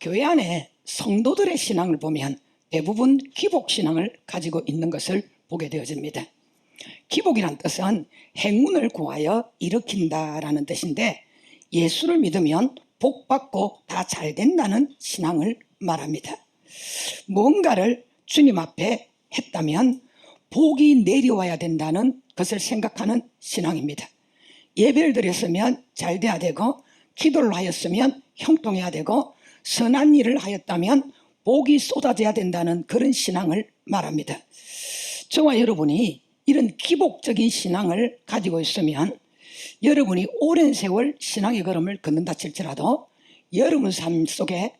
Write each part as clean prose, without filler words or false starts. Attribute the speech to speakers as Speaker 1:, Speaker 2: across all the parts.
Speaker 1: 교회 안에 성도들의 신앙을 보면 대부분 기복신앙을 가지고 있는 것을 보게 되어집니다. 기복이란 뜻은 행운을 구하여 일으킨다라는 뜻인데, 예수를 믿으면 복받고 다 잘 된다는 신앙을 말합니다. 뭔가를 주님 앞에 했다면 복이 내려와야 된다는 것을 생각하는 신앙입니다. 예배를 드렸으면 잘 돼야 되고, 기도를 하였으면 형통해야 되고, 선한 일을 하였다면 복이 쏟아져야 된다는 그런 신앙을 말합니다. 저와 여러분이 이런 기복적인 신앙을 가지고 있으면 여러분이 오랜 세월 신앙의 걸음을 걷는다 칠지라도 여러분 삶 속에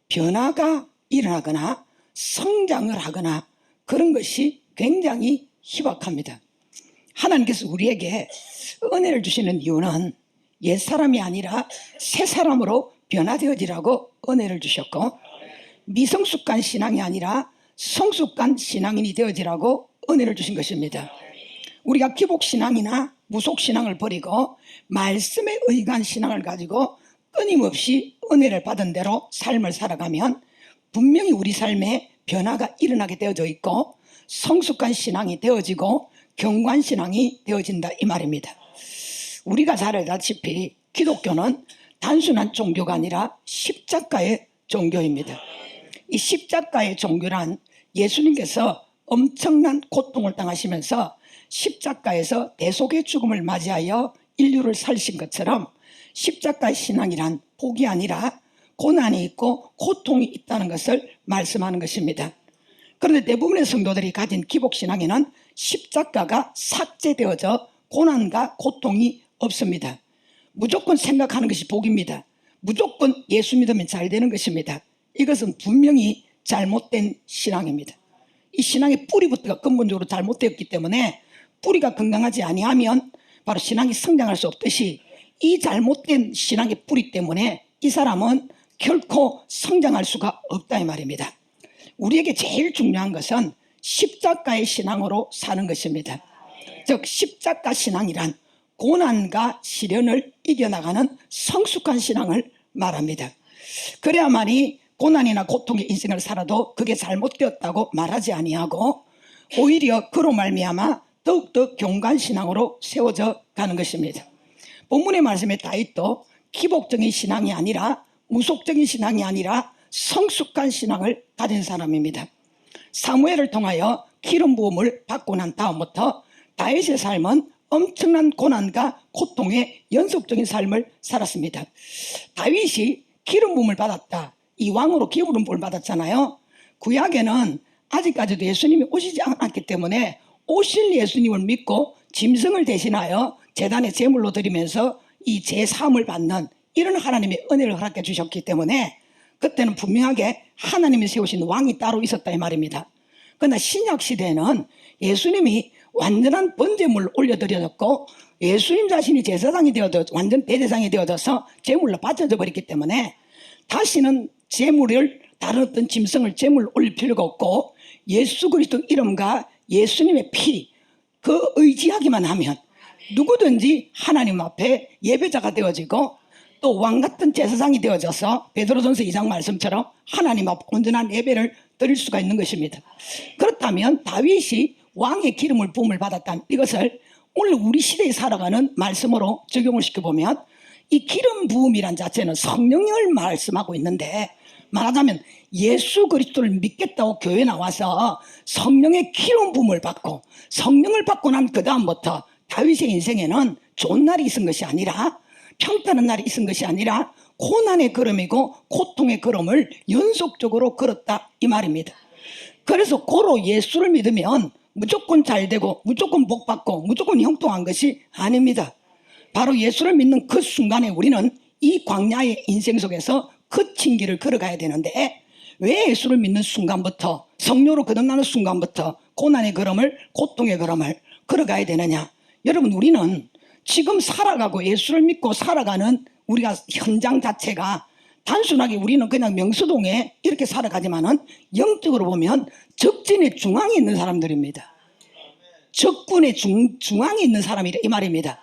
Speaker 1: 변화가 일어나거나 성장을 하거나 그런 것이 굉장히 희박합니다. 하나님께서 우리에게 은혜를 주시는 이유는 옛사람이 아니라 새사람으로 변화되어지라고 은혜를 주셨고, 미성숙한 신앙이 아니라 성숙한 신앙인이 되어지라고 은혜를 주신 것입니다. 우리가 기복신앙이나 무속신앙을 버리고 말씀에 의한 신앙을 가지고 끊임없이 은혜를 받은 대로 삶을 살아가면 분명히 우리 삶에 변화가 일어나게 되어져 있고 성숙한 신앙이 되어지고 경관신앙이 되어진다 이 말입니다. 우리가 잘 알다시피 기독교는 단순한 종교가 아니라 십자가의 종교입니다. 이 십자가의 종교란 예수님께서 엄청난 고통을 당하시면서 십자가에서 대속의 죽음을 맞이하여 인류를 살리신 것처럼 십자가의 신앙이란 복이 아니라 고난이 있고 고통이 있다는 것을 말씀하는 것입니다. 그런데 대부분의 성도들이 가진 기복신앙에는 십자가가 삭제되어져 고난과 고통이 없습니다. 무조건 생각하는 것이 복입니다. 무조건 예수 믿으면 잘 되는 것입니다. 이것은 분명히 잘못된 신앙입니다. 이 신앙의 뿌리부터가 근본적으로 잘못되었기 때문에 뿌리가 건강하지 아니하면 바로 신앙이 성장할 수 없듯이 이 잘못된 신앙의 뿌리 때문에 이 사람은 결코 성장할 수가 없다 이 말입니다. 우리에게 제일 중요한 것은 십자가의 신앙으로 사는 것입니다. 즉 십자가 신앙이란 고난과 시련을 이겨나가는 성숙한 신앙을 말합니다. 그래야만이 고난이나 고통의 인생을 살아도 그게 잘못되었다고 말하지 아니하고 오히려 그로 말미암아 더욱더 경관신앙으로 세워져 가는 것입니다. 본문의 말씀에 다윗도 기복적인 신앙이 아니라 무속적인 신앙이 아니라 성숙한 신앙을 가진 사람입니다. 사무엘을 통하여 기름 부음을 받고 난 다음부터 다윗의 삶은 엄청난 고난과 고통의 연속적인 삶을 살았습니다. 다윗이 기름 부음을 받았다, 이 왕으로 기름 부음을 받았잖아요. 구약에는 아직까지도 예수님이 오시지 않았기 때문에 오실 예수님을 믿고 짐승을 대신하여 제단에 제물로 드리면서 이 제사함을 받는 이런 하나님의 은혜를 허락해 주셨기 때문에 그때는 분명하게 하나님이 세우신 왕이 따로 있었다 이 말입니다. 그러나 신약 시대에는 예수님이 완전한 번제물을 올려드려졌고 예수님 자신이 제사장이 되어져 완전 대제사장이 되어져서 제물로 바쳐져 버렸기 때문에 다시는 제물을 다른 어떤 짐승을 제물로 올릴 필요가 없고 예수 그리스도 이름과 예수님의 피 그 의지하기만 하면 누구든지 하나님 앞에 예배자가 되어지고 또 왕같은 제사장이 되어져서 베드로전서 2장 말씀처럼 하나님 앞 온전한 예배를 드릴 수가 있는 것입니다. 그렇다면 다윗이 왕의 기름을 부음을 받았다는 이것을 오늘 우리 시대에 살아가는 말씀으로 적용을 시켜보면 이 기름 부음이란 자체는 성령을 말씀하고 있는데, 말하자면 예수 그리스도를 믿겠다고 교회에 나와서 성령의 기름 부음을 받고 성령을 받고 난 그 다음부터 다윗의 인생에는 좋은 날이 있은 것이 아니라 평탄한 날이 있은 것이 아니라 고난의 걸음이고 고통의 걸음을 연속적으로 걸었다 이 말입니다. 그래서 고로 예수를 믿으면 무조건 잘 되고 무조건 복 받고 무조건 형통한 것이 아닙니다. 바로 예수를 믿는 그 순간에 우리는 이 광야의 인생 속에서 거친 길을 걸어가야 되는데, 왜 예수를 믿는 순간부터 성령으로 거듭나는 순간부터 고난의 걸음을 고통의 걸음을 걸어가야 되느냐? 여러분, 우리는 지금 살아가고 예수를 믿고 살아가는 우리가 현장 자체가 단순하게 우리는 그냥 명수동에 이렇게 살아가지만은 영적으로 보면 적진의 중앙에 있는 사람들입니다. 적군의 중앙에 있는 사람이라 이 말입니다.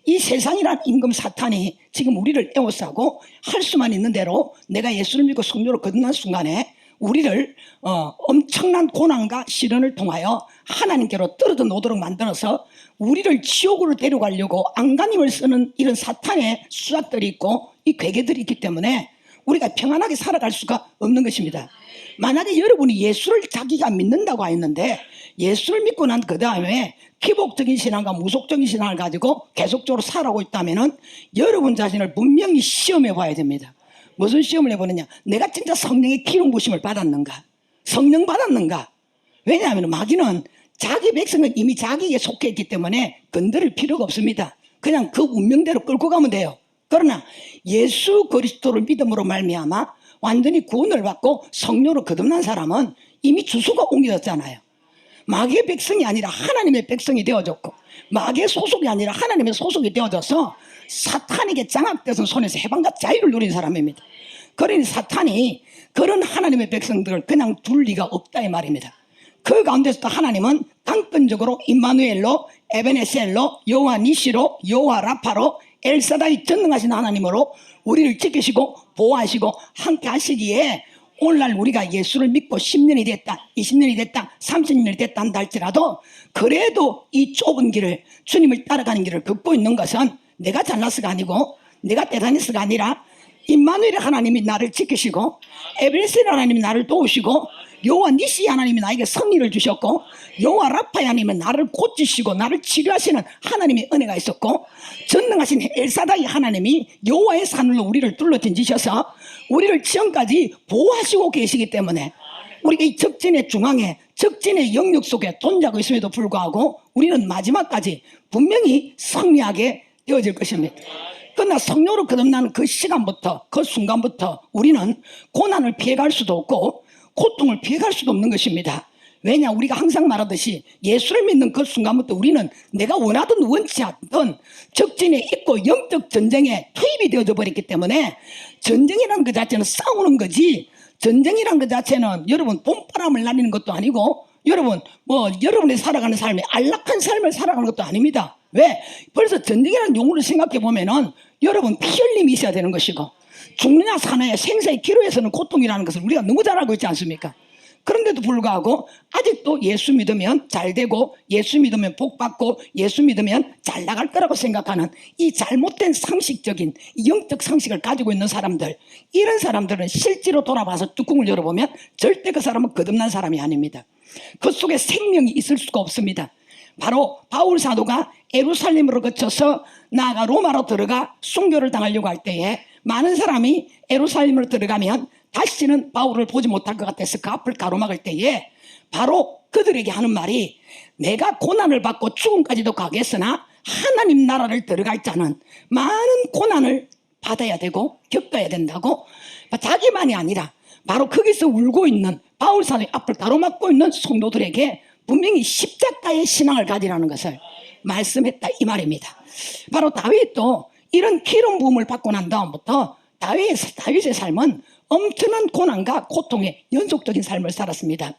Speaker 1: 이 세상이란 임금 사탄이 지금 우리를 에워싸고 할 수만 있는 대로 내가 예수를 믿고 성령으로 거듭난 순간에 우리를 엄청난 고난과 시련을 통하여 하나님께로 떨어져 놓도록 만들어서 우리를 지옥으로 데려가려고 안간힘을 쓰는 이런 사탄의 수작들이 있고 이 괴계들이 있기 때문에 우리가 평안하게 살아갈 수가 없는 것입니다. 만약에 여러분이 예수를 자기가 믿는다고 했는데 예수를 믿고 난 그 다음에 기복적인 신앙과 무속적인 신앙을 가지고 계속적으로 살아오고 있다면 여러분 자신을 분명히 시험해 봐야 됩니다. 무슨 시험을 해보느냐, 내가 진짜 성령의 기름 부심을 받았는가, 성령 받았는가. 왜냐하면 마귀는 자기 백성은 이미 자기에게 속해 있기 때문에 건드릴 필요가 없습니다. 그냥 그 운명대로 끌고 가면 돼요. 그러나 예수 그리스도를 믿음으로 말미암아 완전히 구원을 받고 성령으로 거듭난 사람은 이미 주소가 옮겨졌잖아요. 마귀의 백성이 아니라 하나님의 백성이 되어졌고, 마귀의 소속이 아니라 하나님의 소속이 되어져서 사탄에게 장악되던 손에서 해방과 자유를 누린 사람입니다. 그러니 사탄이 그런 하나님의 백성들을 그냥 둘 리가 없다 이 말입니다. 그 가운데서도 하나님은 강권적으로 임마누엘로, 에베네셀로, 여호와 니시로, 여호와 라파로, 엘사다이 전능하신 하나님으로 우리를 지키시고 보호하시고 함께 하시기에 오늘날 우리가 예수를 믿고 10년이 됐다, 20년이 됐다, 30년이 됐다 한다 할지라도 그래도 이 좁은 길을, 주님을 따라가는 길을 걷고 있는 것은 내가 잘나서가 아니고 내가 대단해서가 아니라 임마누엘 하나님이 나를 지키시고 에베네셀 하나님이 나를 도우시고 여호와 니시 하나님이 나에게 승리를 주셨고 여호와 라파 하나님은 나를 고치시고 나를 치료하시는 하나님의 은혜가 있었고 전능하신 엘사다이 하나님이 여호와의 산으로 우리를 둘러딘지셔서 우리를 지금까지 보호하시고 계시기 때문에 우리가 이 적진의 중앙에 적진의 영역 속에 돈자고 있음에도 불구하고 우리는 마지막까지 분명히 승리하게 되어질 것입니다. 그러나 성령으로 거듭나는 그 시간부터, 그 순간부터 우리는 고난을 피해갈 수도 없고 고통을 피해갈 수도 없는 것입니다. 왜냐, 우리가 항상 말하듯이 예수를 믿는 그 순간부터 우리는 내가 원하든 원치 않든 적진에 있고 영적 전쟁에 투입이 되어져 버렸기 때문에 전쟁이라는 그 자체는 싸우는 거지, 전쟁이라는 그 자체는 여러분 봄바람을 날리는 것도 아니고 여러분 여러분이 살아가는 삶이 안락한 삶을 살아가는 것도 아닙니다. 왜? 벌써 전쟁이라는 용어를 생각해 보면은 여러분 피 흘림이 있어야 되는 것이고 죽느냐 사느냐 생사의 기로에서는 고통이라는 것을 우리가 너무 잘 알고 있지 않습니까? 그런데도 불구하고 아직도 예수 믿으면 잘 되고 예수 믿으면 복 받고 예수 믿으면 잘 나갈 거라고 생각하는 이 잘못된 상식적인 영적 상식을 가지고 있는 사람들, 이런 사람들은 실제로 돌아봐서 뚜껑을 열어보면 절대 그 사람은 거듭난 사람이 아닙니다. 그 속에 생명이 있을 수가 없습니다. 바로 바울 사도가 예루살렘으로 거쳐서 나아가 로마로 들어가 순교를 당하려고 할 때에 많은 사람이 예루살렘으로 들어가면 다시는 바울을 보지 못할 것 같아서 그 앞을 가로막을 때에 바로 그들에게 하는 말이, 내가 고난을 받고 죽음까지도 가겠으나 하나님 나라를 들어갈 자는 많은 고난을 받아야 되고 겪어야 된다고, 자기만이 아니라 바로 거기서 울고 있는 바울 사도의 앞을 가로막고 있는 성도들에게 분명히 십자가의 신앙을 가지라는 것을 말씀했다 이 말입니다. 바로 다윗도 이런 기름 부음을 받고 난 다음부터 다윗의 삶은 엄청난 고난과 고통의 연속적인 삶을 살았습니다.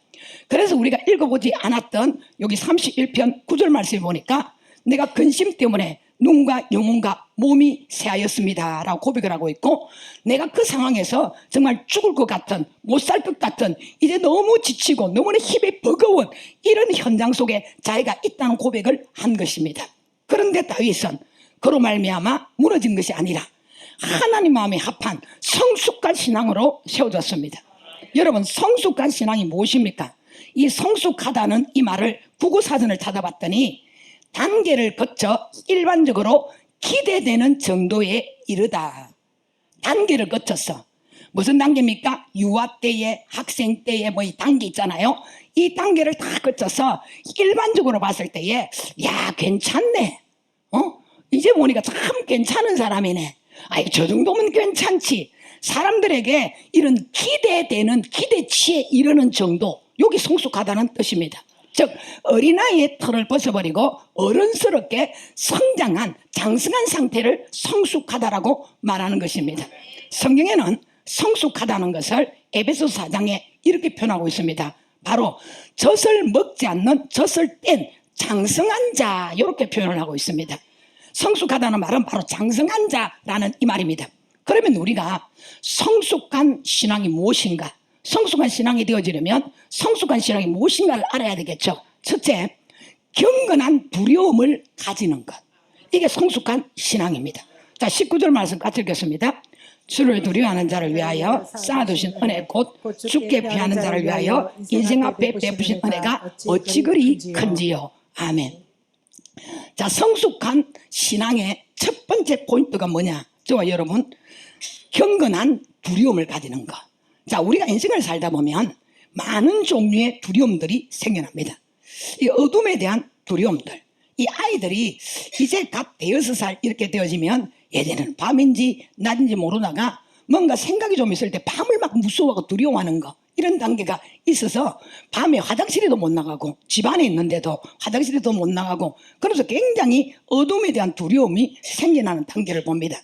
Speaker 1: 그래서 우리가 읽어보지 않았던 여기 31편 9절 말씀을 보니까 내가 근심 때문에 눈과 영혼과 몸이 새하였습니다 라고 고백을 하고 있고, 내가 그 상황에서 정말 죽을 것 같은, 못 살 것 같은, 이제 너무 지치고 너무나 힘이 버거운 이런 현장 속에 자기가 있다는 고백을 한 것입니다. 그런데 다윗은 그로 말미암아 무너진 것이 아니라 하나님 마음에 합한 성숙한 신앙으로 세워졌습니다. 여러분, 성숙한 신앙이 무엇입니까? 이 성숙하다는 이 말을 국어사전을 찾아봤더니 단계를 거쳐 일반적으로 기대되는 정도에 이르다. 단계를 거쳐서 무슨 단계입니까? 유아 때에, 학생 때에 뭐 이 단계 있잖아요. 이 단계를 다 거쳐서 일반적으로 봤을 때에 야 괜찮네, 이제 보니까 참 괜찮은 사람이네, 아이 저 정도면 괜찮지. 사람들에게 이런 기대되는 기대치에 이르는 정도, 여기 성숙하다는 뜻입니다. 즉 어린아이의 털을 벗어버리고 어른스럽게 성장한 장성한 상태를 성숙하다라고 말하는 것입니다. 성경에는 성숙하다는 것을 에베소 4장에 이렇게 표현하고 있습니다. 바로 젖을 먹지 않는 젖을 뗀 장성한 자, 이렇게 표현을 하고 있습니다. 성숙하다는 말은 바로 장성한 자라는 이 말입니다. 그러면 우리가 성숙한 신앙이 무엇인가? 성숙한 신앙이 되어지려면 성숙한 신앙이 무엇인가를 알아야 되겠죠. 첫째, 경건한 두려움을 가지는 것. 이게 성숙한 신앙입니다. 자, 19절 말씀 같이 읽겠습니다. 주를 두려워하는 자를 위하여 쌓아두신 은혜 곧 죽게 피하는 자를 위하여 인생 앞에 베푸신 은혜가 어찌 그리 큰지요. 아멘. 자, 성숙한 신앙의 첫 번째 포인트가 뭐냐? 저와 여러분, 경건한 두려움을 가지는 것. 자, 우리가 인생을 살다 보면 많은 종류의 두려움들이 생겨납니다. 이 어둠에 대한 두려움들. 이 아이들이 이제 갓 대여섯 살 이렇게 되어지면 예전에는 밤인지 낮인지 모르다가 뭔가 생각이 좀 있을 때 밤을 막 무서워하고 두려워하는 거, 이런 단계가 있어서 밤에 화장실에도 못 나가고 집안에 있는데도 화장실에도 못 나가고, 그래서 굉장히 어둠에 대한 두려움이 생겨나는 단계를 봅니다.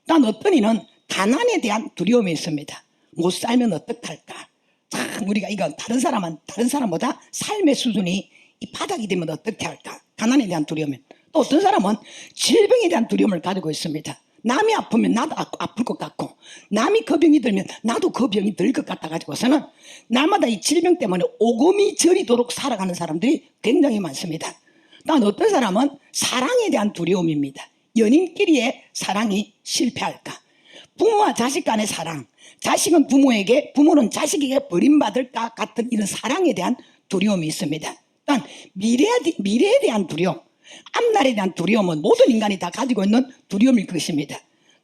Speaker 1: 단 어떤 이는 가난에 대한 두려움이 있습니다. 못 살면 어떡할까? 참, 우리가 이거 다른 사람보다 삶의 수준이 이 바닥이 되면 어떻게 할까? 가난에 대한 두려움. 또 어떤 사람은 질병에 대한 두려움을 가지고 있습니다. 남이 아프면 나도 아플 것 같고, 남이 그 병이 들면 나도 그 병이 들 것 같아 가지고서는 날마다 이 질병 때문에 오금이 저리도록 살아가는 사람들이 굉장히 많습니다. 또 어떤 사람은 사랑에 대한 두려움입니다. 연인끼리의 사랑이 실패할까? 부모와 자식 간의 사랑, 자식은 부모에게, 부모는 자식에게 버림받을까 같은 이런 사랑에 대한 두려움이 있습니다. 또한 미래에 대한 두려움, 앞날에 대한 두려움은 모든 인간이 다 가지고 있는 두려움일 것입니다.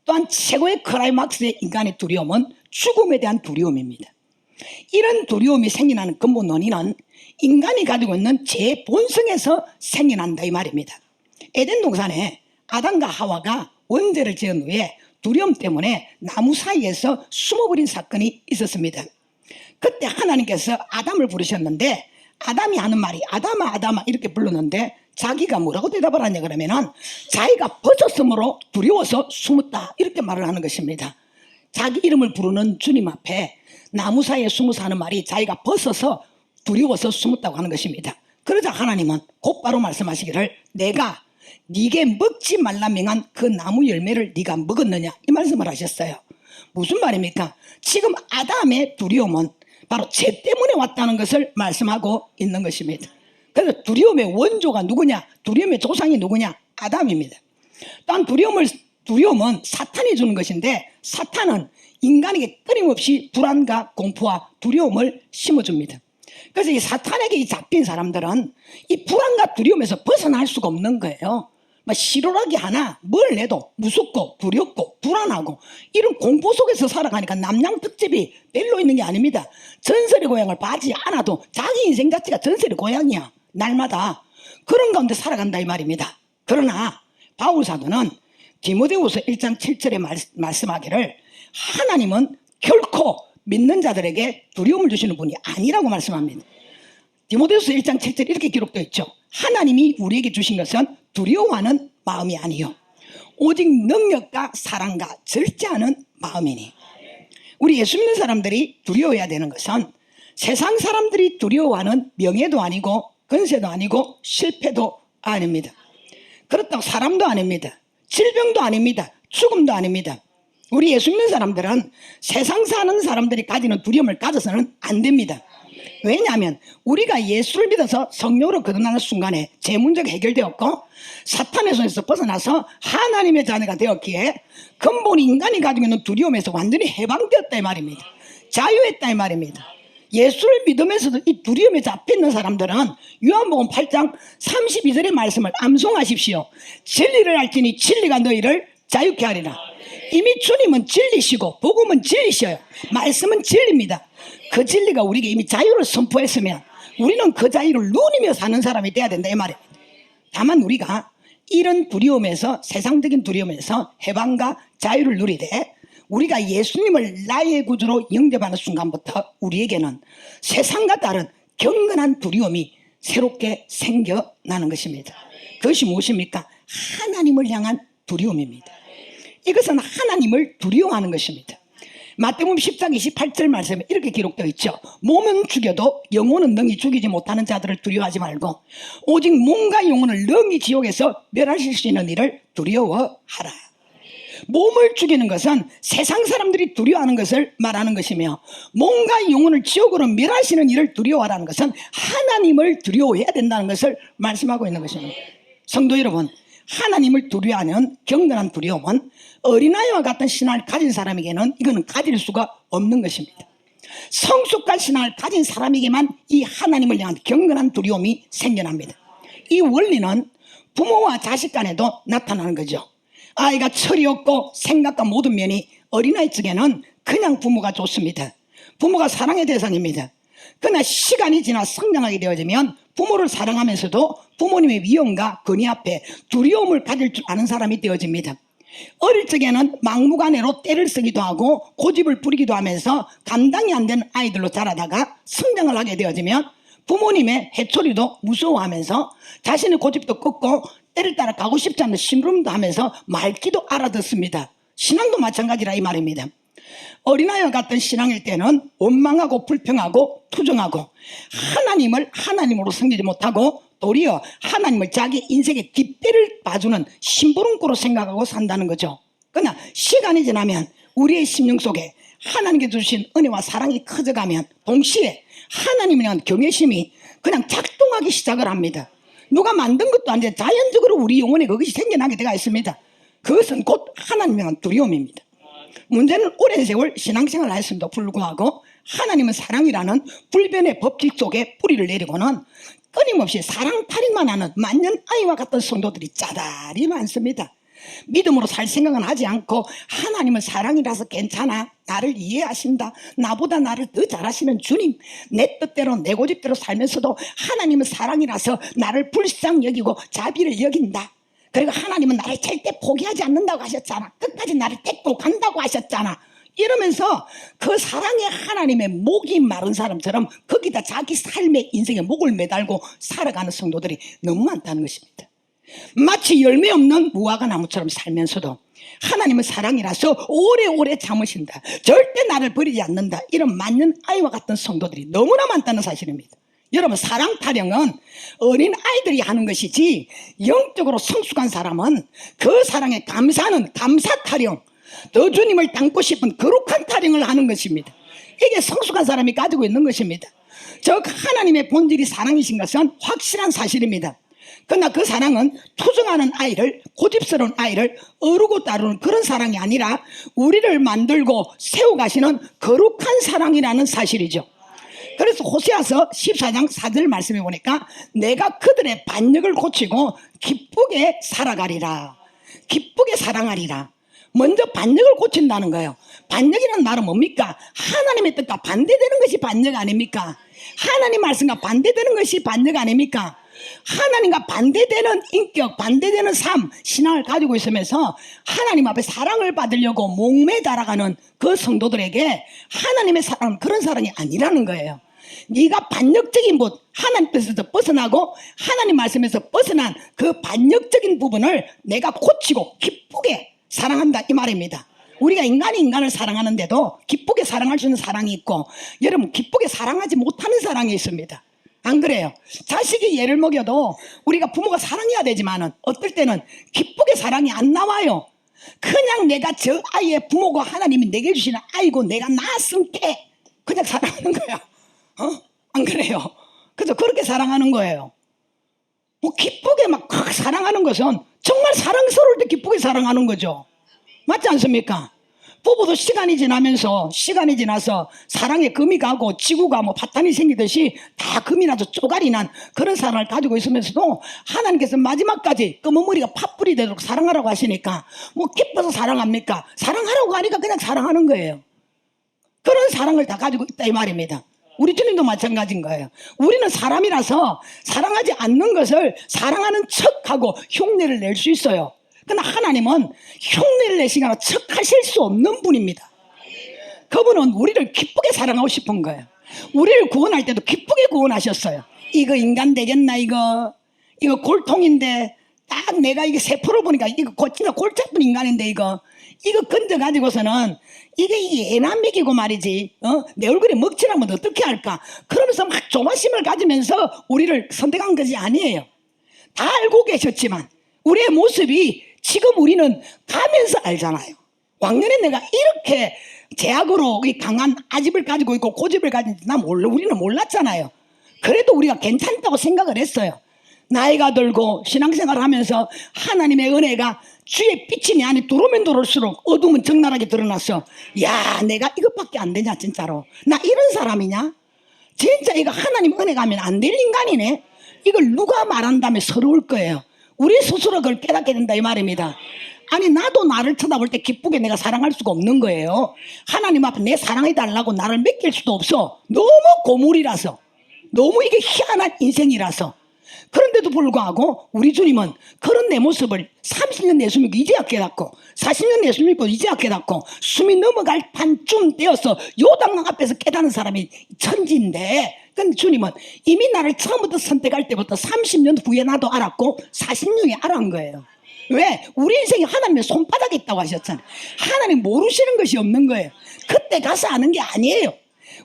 Speaker 1: 또한 최고의 클라이막스의 인간의 두려움은 죽음에 대한 두려움입니다. 이런 두려움이 생겨나는 근본 원인은 인간이 가지고 있는 제 본성에서 생겨난다 이 말입니다. 에덴 동산에 아담과 하와가 원죄를 지은 후에 두려움 때문에 나무 사이에서 숨어버린 사건이 있었습니다. 그때 하나님께서 아담을 부르셨는데, 아담이 하는 말이 아담아 아담아 이렇게 불렀는데, 자기가 뭐라고 대답을 하냐 그러면은 자기가 벗었으므로 두려워서 숨었다 이렇게 말을 하는 것입니다. 자기 이름을 부르는 주님 앞에 나무 사이에 숨어서 하는 말이 자기가 벗어서 두려워서 숨었다고 하는 것입니다. 그러자 하나님은 곧바로 말씀하시기를, 내가 네게 먹지 말라 명한 그 나무 열매를 네가 먹었느냐 이 말씀을 하셨어요. 무슨 말입니까? 지금 아담의 두려움은 바로 죄 때문에 왔다는 것을 말씀하고 있는 것입니다. 그래서 두려움의 원조가 누구냐? 두려움의 조상이 누구냐? 아담입니다. 단 두려움은 사탄이 주는 것인데, 사탄은 인간에게 끊임없이 불안과 공포와 두려움을 심어줍니다. 그래서 이 사탄에게 잡힌 사람들은 이 불안과 두려움에서 벗어날 수가 없는 거예요. 막 실오라기 하나 뭘 내도 무섭고 두렵고 불안하고 이런 공포 속에서 살아가니까 남양특집이 별로 있는 게 아닙니다. 전설의 고향을 봐지 않아도 자기 인생 자체가 전설의 고향이야. 날마다 그런 가운데 살아간다 이 말입니다. 그러나 바울 사도는 디모데후서 1장 7절에 말씀하기를, 하나님은 결코 믿는 자들에게 두려움을 주시는 분이 아니라고 말씀합니다. 디모데후서 1장 7절 이렇게 기록되어 있죠. 하나님이 우리에게 주신 것은 두려워하는 마음이 아니요 오직 능력과 사랑과 절제하는 마음이니. 우리 예수 믿는 사람들이 두려워해야 되는 것은 세상 사람들이 두려워하는 명예도 아니고 권세도 아니고 실패도 아닙니다. 그렇다고 사람도 아닙니다. 질병도 아닙니다. 죽음도 아닙니다. 우리 예수 믿는 사람들은 세상 사는 사람들이 가지는 두려움을 가져서는 안 됩니다. 왜냐하면 우리가 예수를 믿어서 성령으로 거듭나는 순간에 제 문제가 해결되었고 사탄의 손에서 벗어나서 하나님의 자녀가 되었기에 근본 인간이 가지고 있는 두려움에서 완전히 해방되었다 이 말입니다. 자유했다 이 말입니다. 예수를 믿으면서도 이 두려움에 잡혀있는 사람들은 요한복음 8장 32절의 말씀을 암송하십시오. 진리를 알지니 진리가 너희를 자유케 하리라. 이미 주님은 진리시고 복음은 진리셔요. 말씀은 진리입니다. 그 진리가 우리에게 이미 자유를 선포했으면 우리는 그 자유를 누리며 사는 사람이 돼야 된다 이 말입니다. 다만 우리가 이런 두려움에서, 세상적인 두려움에서 해방과 자유를 누리되 우리가 예수님을 나의 구주로 영접하는 순간부터 우리에게는 세상과 다른 경건한 두려움이 새롭게 생겨나는 것입니다. 그것이 무엇입니까? 하나님을 향한 두려움입니다. 이것은 하나님을 두려워하는 것입니다. 마태복음 10장 28절 말씀에 이렇게 기록되어 있죠. 몸은 죽여도 영혼은 능히 죽이지 못하는 자들을 두려워하지 말고 오직 몸과 영혼을 능히 지옥에서 멸하실 수 있는 일을 두려워하라. 몸을 죽이는 것은 세상 사람들이 두려워하는 것을 말하는 것이며 몸과 영혼을 지옥으로 멸하시는 일을 두려워하라는 것은 하나님을 두려워해야 된다는 것을 말씀하고 있는 것입니다. 성도 여러분, 하나님을 두려워하는 경건한 두려움은 어린아이와 같은 신앙을 가진 사람에게는 이거는 가질 수가 없는 것입니다. 성숙한 신앙을 가진 사람에게만 이 하나님을 향한 경건한 두려움이 생겨납니다. 이 원리는 부모와 자식 간에도 나타나는 거죠. 아이가 철이 없고 생각과 모든 면이 어린아이 쪽에는 그냥 부모가 좋습니다. 부모가 사랑의 대상입니다. 그러나 시간이 지나 성장하게 되어지면 부모를 사랑하면서도 부모님의 위험과 권위 앞에 두려움을 가질 줄 아는 사람이 되어집니다. 어릴 적에는 막무가내로 때를 쓰기도 하고 고집을 부리기도 하면서 감당이 안 되는 아이들로 자라다가 성장을 하게 되어지면 부모님의 해초리도 무서워하면서 자신의 고집도 꺾고 때를 따라 가고 싶지 않은 심부름도 하면서 말귀도 알아듣습니다. 신앙도 마찬가지라 이 말입니다. 어린아이와 같은 신앙일 때는 원망하고 불평하고 투정하고 하나님을 하나님으로 섬기지 못하고 도리어 하나님을 자기 인생의 뒷배를 봐주는 심부름꾼으로 생각하고 산다는 거죠. 그러나 시간이 지나면 우리의 심령 속에 하나님께 주신 은혜와 사랑이 커져가면 동시에 하나님에 대한 경외심이 그냥 작동하기 시작을 합니다. 누가 만든 것도 아닌데 자연적으로 우리 영혼에 그것이 생겨나게 되어 있습니다. 그것은 곧 하나님에 대한 두려움입니다. 문제는 오랜 세월 신앙생활을 했음에도 불구하고 하나님은 사랑이라는 불변의 법칙 속에 뿌리를 내리고는 끊임없이 사랑 타령만 하는 만년 아이와 같은 성도들이 짜다리 많습니다. 믿음으로 살 생각은 하지 않고 하나님은 사랑이라서 괜찮아, 나를 이해하신다, 나보다 나를 더 잘하시는 주님, 내 뜻대로 내 고집대로 살면서도 하나님은 사랑이라서 나를 불쌍히 여기고 자비를 여긴다. 그리고 하나님은 나를 절대 포기하지 않는다고 하셨잖아, 끝까지 나를 데리고 간다고 하셨잖아, 이러면서 그 사랑의 하나님의 목이 마른 사람처럼 거기다 자기 삶의 인생의 목을 매달고 살아가는 성도들이 너무 많다는 것입니다. 마치 열매 없는 무화과 나무처럼 살면서도 하나님은 사랑이라서 오래오래 참으신다, 절대 나를 버리지 않는다, 이런 만년 아이와 같은 성도들이 너무나 많다는 사실입니다. 여러분, 사랑 타령은 어린 아이들이 하는 것이지 영적으로 성숙한 사람은 그 사랑에 감사하는 감사 타령, 더 주님을 닮고 싶은 거룩한 타령을 하는 것입니다. 이게 성숙한 사람이 가지고 있는 것입니다. 즉 하나님의 본질이 사랑이신 것은 확실한 사실입니다. 그러나 그 사랑은 투정하는 아이를, 고집스러운 아이를 어루고 따르는 그런 사랑이 아니라 우리를 만들고 세워가시는 거룩한 사랑이라는 사실이죠. 그래서 호세아서 14장 4절 말씀해 보니까 내가 그들의 반역을 고치고 기쁘게 살아가리라, 기쁘게 사랑하리라. 먼저 반역을 고친다는 거예요. 반역이라는 말은 뭡니까? 하나님의 뜻과 반대되는 것이 반역 아닙니까? 하나님 말씀과 반대되는 것이 반역 아닙니까? 하나님과 반대되는 인격, 반대되는 삶, 신앙을 가지고 있으면서 하나님 앞에 사랑을 받으려고 목매 달아가는 그 성도들에게 하나님의 사랑은 그런 사랑이 아니라는 거예요. 네가 반역적인 것, 하나님 뜻에서 벗어나고 하나님 말씀에서 벗어난 그 반역적인 부분을 내가 고치고 기쁘게 사랑한다, 이 말입니다. 우리가 인간이 인간을 사랑하는데도 기쁘게 사랑할 수 있는 사랑이 있고, 여러분 기쁘게 사랑하지 못하는 사랑이 있습니다. 안 그래요? 자식이 예를 먹여도 우리가 부모가 사랑해야 되지만은 어떨 때는 기쁘게 사랑이 안 나와요. 그냥 내가 저 아이의 부모가 하나님이 내게 주시는 아이고 내가 낳았음 게 그냥 사랑하는 거야. 안 그래요? 그래서 그렇게 사랑하는 거예요. 뭐 기쁘게 막 사랑하는 것은 정말 사랑스러울 때 기쁘게 사랑하는 거죠. 맞지 않습니까? 부부도 시간이 지나서 사랑에 금이 가고 지구가 뭐 파탄이 생기듯이 다 금이 나서 쪼가리 난 그런 사랑을 가지고 있으면서도 하나님께서 마지막까지 검은 머리가 팥불이 되도록 사랑하라고 하시니까 뭐 기뻐서 사랑합니까? 사랑하라고 하니까 그냥 사랑하는 거예요. 그런 사랑을 다 가지고 있다, 이 말입니다. 우리 주님도 마찬가지인 거예요. 우리는 사람이라서 사랑하지 않는 것을 사랑하는 척하고 흉내를 낼 수 있어요. 그러나 하나님은 흉내를 내시거나 척하실 수 없는 분입니다. 그분은 우리를 기쁘게 사랑하고 싶은 거예요. 우리를 구원할 때도 기쁘게 구원하셨어요. 이거 인간 되겠나, 이거 골통인데 딱 내가 이게 세포를 보니까 이거 진짜 골치 아픈 인간인데 이거 이거 건져가지고서는 이게 애남 먹이고 말이지, 내 얼굴에 먹칠하면 어떻게 할까? 그러면서 막 조바심을 가지면서 우리를 선택한 것이 아니에요. 다 알고 계셨지만 우리의 모습이 지금 우리는 가면서 알잖아요. 왕년에 내가 이렇게 제약으로 이 강한 아집을 가지고 있고 고집을 가진지 우리는 몰랐잖아요. 그래도 우리가 괜찮다고 생각을 했어요. 나이가 들고 신앙생활을 하면서 하나님의 은혜가 주의 빛이 내 안에 들어오면 들어올수록 어둠은 적나라하게 드러났어. 야, 내가 이것밖에 안 되냐 진짜로. 나 이런 사람이냐? 진짜 이거 하나님 은혜가 하면 안 될 인간이네. 이걸 누가 말한다면 서러울 거예요. 우리 스스로 그걸 깨닫게 된다 이 말입니다. 아니 나도 나를 쳐다볼 때 기쁘게 내가 사랑할 수가 없는 거예요. 하나님 앞에 내 사랑해달라고 나를 맡길 수도 없어. 너무 고물이라서, 너무 이게 희한한 인생이라서. 그런데도 불구하고 우리 주님은 그런 내 모습을 30년 내숭 믿고 이제야 깨닫고 40년 내숭 믿고 이제야 깨닫고 숨이 넘어갈 판쯤 되어서 요단강 앞에서 깨닫는 사람이 천지인데, 근데 주님은 이미 나를 처음부터 선택할 때부터 30년 후에 나도 알았고 40년에 알아한 거예요. 왜? 우리 인생에 하나님의 손바닥에 있다고 하셨잖아요. 하나님 모르시는 것이 없는 거예요. 그때 가서 아는 게 아니에요.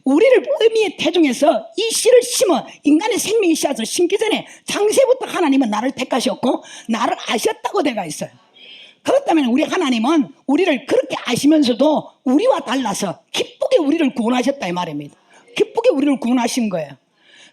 Speaker 1: 우리를 의미의 태중에서 이 씨를 심어 인간의 생명의 씨앗을 심기 전에 창세부터 하나님은 나를 택하셨고 나를 아셨다고 되어 있어요. 그렇다면 우리 하나님은 우리를 그렇게 아시면서도 우리와 달라서 기쁘게 우리를 구원하셨다 이 말입니다. 기쁘게 우리를 구원하신 거예요.